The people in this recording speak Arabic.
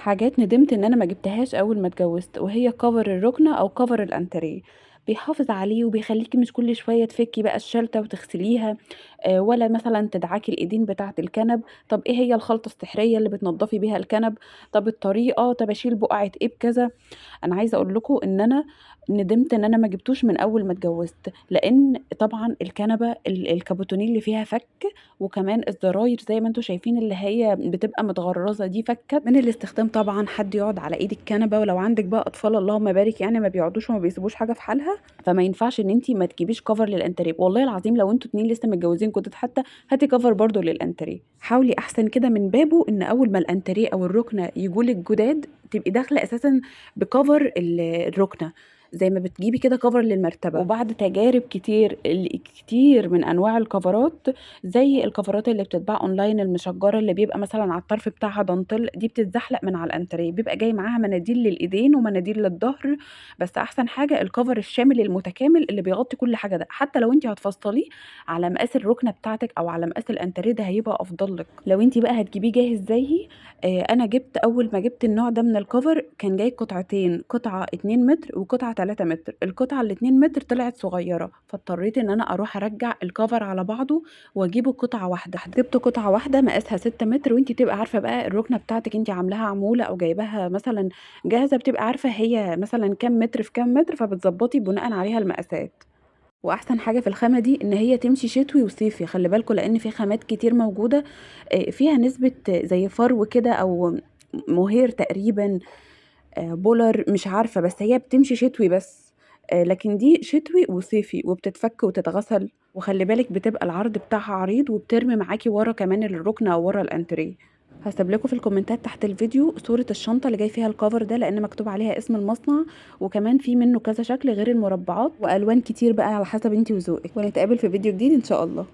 حاجات ندمت ان انا ما جبتهاش اول ما اتجوزت، وهي كفر الركنه او كفر الانتريه. بيحافظ عليه وبيخليكي مش كل شويه تفكي بقى الشلته وتغسليها، ولا مثلا تدعكي الايدين بتاعه الكنب. طب ايه هي الخلطه السحريه اللي بتنضفي بيها الكنب؟ طب الطريقه، طب اشيل بقعه ايه بكذا. انا عايزه اقول لكم ان انا ندمت ان انا ما جبتوش من اول ما اتجوزت، لان طبعا الكنبه الكابوتونيل اللي فيها فك، وكمان الزراير زي ما انتم شايفين اللي هي بتبقى متغرزه دي فكت من الاستخدام. طبعا حد يقعد على ايد الكنبه، ولو عندك بقى اطفال اللهم بارك يعني ما بيقعدوش وما بيسيبوش حاجه في حالها، فما ينفعش ان انت ما تجيبيش كفر للانتريه. والله العظيم لو انتوا اتنين لسه متجوزين كنت حتى هاتي كفر برضو للانتريه. حاولي احسن كده من بابه ان اول ما الانتريه او الركنه يجولك جداد تبقي داخله اساسا بكفر الركنه، زي ما بتجيبي كده كفر للمرتبة. وبعد تجارب كتير كتير من انواع الكفرات، زي الكفرات اللي بتتباع اونلاين المشجره اللي بيبقى مثلا على الطرف بتاعها دانتل، دي بتتزحلق من على الانتريه، بيبقى جاي معاها مناديل للايدين ومناديل للظهر. بس احسن حاجه الكفر الشامل المتكامل اللي بيغطي كل حاجه، ده حتى لو انت هتفصليه على مقاس الركنه بتاعتك او على مقاس الانتريه ده هيبقى افضل لك. لو انت بقى هتجيبيه جاهز زيي، انا جبت اول ما جبت النوع ده من الكفر كان جاي قطعتين، قطعه 2 متر وقطعه 3 متر. القطعه ال 2 متر طلعت صغيره، فاضطريت ان انا اروح ارجع الكفر على بعضه واجيبه قطعه واحده. جبت قطعه واحده مقاسها 6 متر، وانت تبقى عارفه بقى الركنه بتاعتك انت عاملاها عموله او جايباها مثلا جاهزه، بتبقى عارفه هي مثلا كام متر في كام متر، فبتظبطي بناء عليها المقاسات. واحسن حاجه في الخامه دي ان هي تمشي شتوي وصيفي، خلي بالكم لان في خامات كتير موجوده فيها نسبه زي فرو كده او مهير تقريبا، بولر مش عارفه، بس هي بتمشي شتوي بس. لكن دي شتوي وصيفي وبتتفك وتتغسل، وخلي بالك بتبقى العرض بتاعها عريض وبترمي معاكي ورا كمان الركنه او ورا الانتريه. هسيب لكم في الكومنتات تحت الفيديو صورة الشنطة اللي جاي فيها الكفر ده، لأن مكتوب عليها اسم المصنع، وكمان في منه كذا شكل غير المربعات وألوان كتير بقى على حسب انتي وذوقك. ونتقابل في فيديو جديد إن شاء الله.